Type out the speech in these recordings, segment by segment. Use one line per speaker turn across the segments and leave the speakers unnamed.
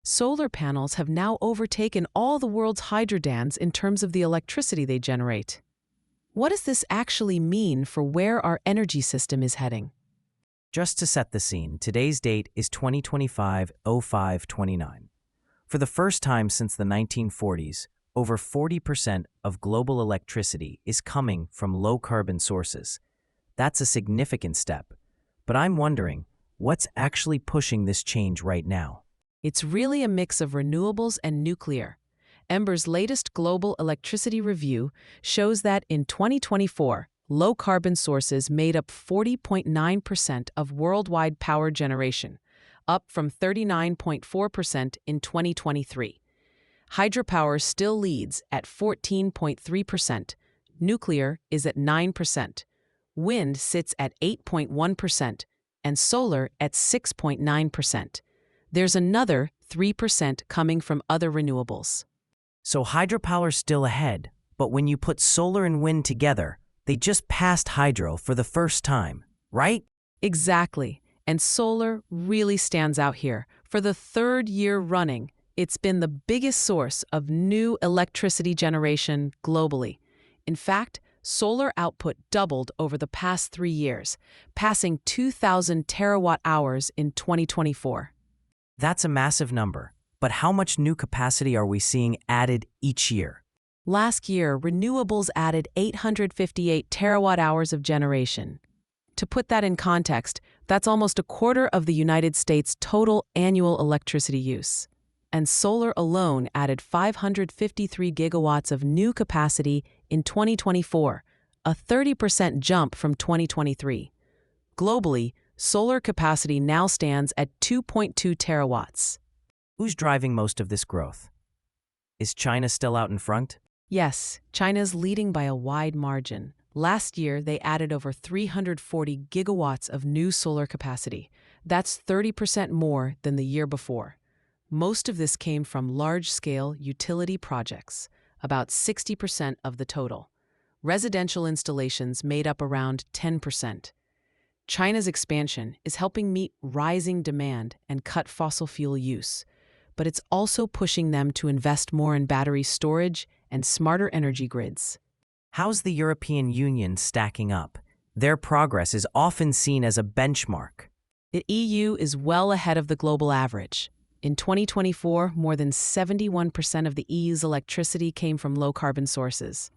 Solar panels have now overtaken all the world's hydrodams in terms of the electricity they generate. What does this actually mean for where our energy system is heading?
Just to set the scene, today's date is 2025-05-29. For the first time since the 1940s, over 40% of global electricity is coming from low-carbon sources. That's a significant step. But I'm wondering, what's actually pushing this change right now?
It's really a mix of renewables and nuclear. Ember's latest Global Electricity Review shows that in 2024, low-carbon sources made up 40.9% of worldwide power generation, up from 39.4% in 2023. Hydropower still leads at 14.3%. Nuclear is at 9%. Wind sits at 8.1%, and solar at 6.9%. There's another 3% coming from other renewables.
So hydropower's still ahead, but when you put solar and wind together, they just passed hydro for the first time, right?
Exactly. And solar really stands out here. For the third year running, it's been the biggest source of new electricity generation globally. In fact, solar output doubled over the past 3 years, passing 2,000 terawatt-hours in 2024.
That's a massive number. But how much new capacity are we seeing added each year?
Last year, renewables added 858 terawatt-hours of generation. To put that in context, that's almost a quarter of the United States' total annual electricity use. And solar alone added 553 gigawatts of new capacity in 2024, a 30% jump from 2023. Globally, solar capacity now stands at 2.2 terawatts.
Who's driving most of this growth? Is China still out in front?
Yes, China's leading by a wide margin. Last year, they added over 340 gigawatts of new solar capacity. That's 30% more than the year before. Most of this came from large-scale utility projects, about 60% of the total. Residential installations made up around 10%. China's expansion is helping meet rising demand and cut fossil fuel use, but it's also pushing them to invest more in battery storage and smarter energy grids.
How's the European Union stacking up? Their progress is often seen as a benchmark.
The EU is well ahead of the global average. In 2024, more than 71% of the EU's electricity came from low-carbon sources.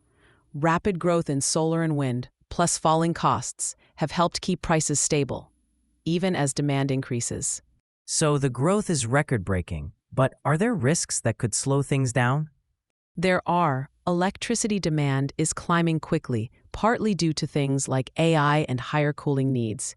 Rapid growth in solar and wind, plus falling costs, have helped keep prices stable, even as demand increases.
So the growth is record-breaking, but are there risks that could slow things down?
There are. Electricity demand is climbing quickly, partly due to things like AI and higher cooling needs.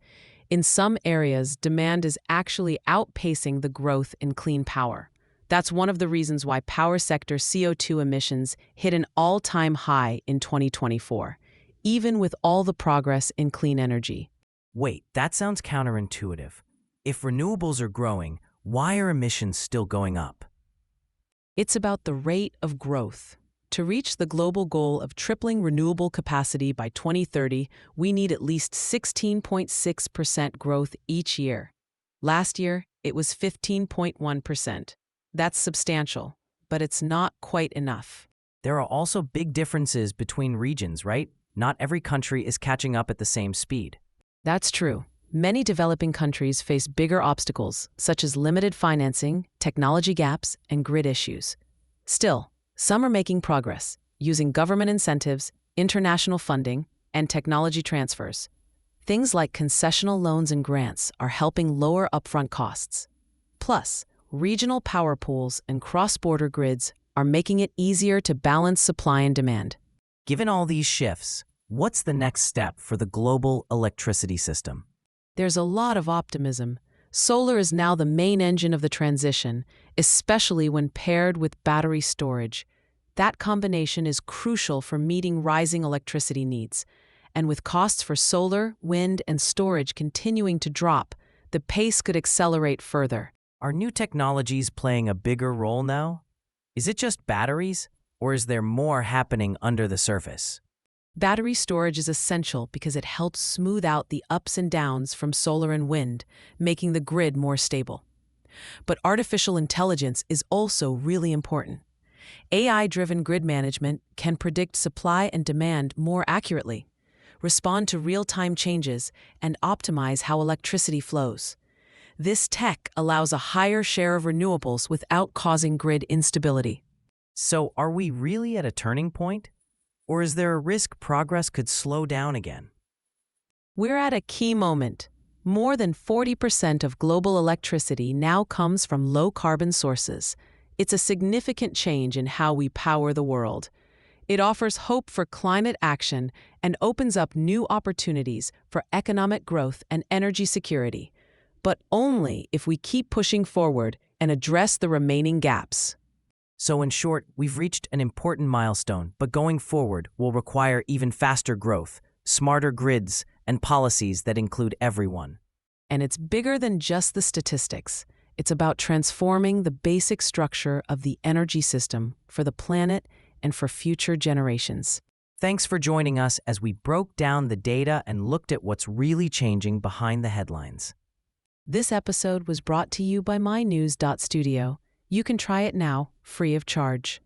In some areas, demand is actually outpacing the growth in clean power. That's one of the reasons why power sector CO2 emissions hit an all-time high in 2024, even with all the progress in clean energy.
Wait, that sounds counterintuitive. If renewables are growing, why are emissions still going up?
It's about the rate of growth. To reach the global goal of tripling renewable capacity by 2030, we need at least 16.6% growth each year. Last year, it was 15.1%. That's substantial, but it's not quite enough.
There are also big differences between regions, right? Not every country is catching up at the same speed.
That's true. Many developing countries face bigger obstacles, such as limited financing, technology gaps, and grid issues. Still, some are making progress, using government incentives, international funding, and technology transfers. Things like concessional loans and grants are helping lower upfront costs. Plus, regional power pools and cross-border grids are making it easier to balance supply and demand.
Given all these shifts, what's the next step for the global electricity system?
There's a lot of optimism. Solar is now the main engine of the transition, especially when paired with battery storage. That combination is crucial for meeting rising electricity needs. And with costs for solar, wind, and storage continuing to drop, the pace could accelerate further.
Are new technologies playing a bigger role now? Is it just batteries, or is there more happening under the surface?
Battery storage is essential because it helps smooth out the ups and downs from solar and wind, making the grid more stable. But artificial intelligence is also really important. AI-driven grid management can predict supply and demand more accurately, respond to real-time changes, and optimize how electricity flows. This tech allows a higher share of renewables without causing grid instability.
So, are we really at a turning point? Or is there a risk progress could slow down again?
We're at a key moment. More than 40% of global electricity now comes from low-carbon sources. It's a significant change in how we power the world. It offers hope for climate action and opens up new opportunities for economic growth and energy security. But only if we keep pushing forward and address the remaining gaps.
So, in short, we've reached an important milestone, but going forward will require even faster growth, smarter grids, and policies that include everyone.
And it's bigger than just the statistics. It's about transforming the basic structure of the energy system for the planet and for future generations.
Thanks for joining us as we broke down the data and looked at what's really changing behind the headlines.
This episode was brought to you by mynews.studio. You can try it now, free of charge.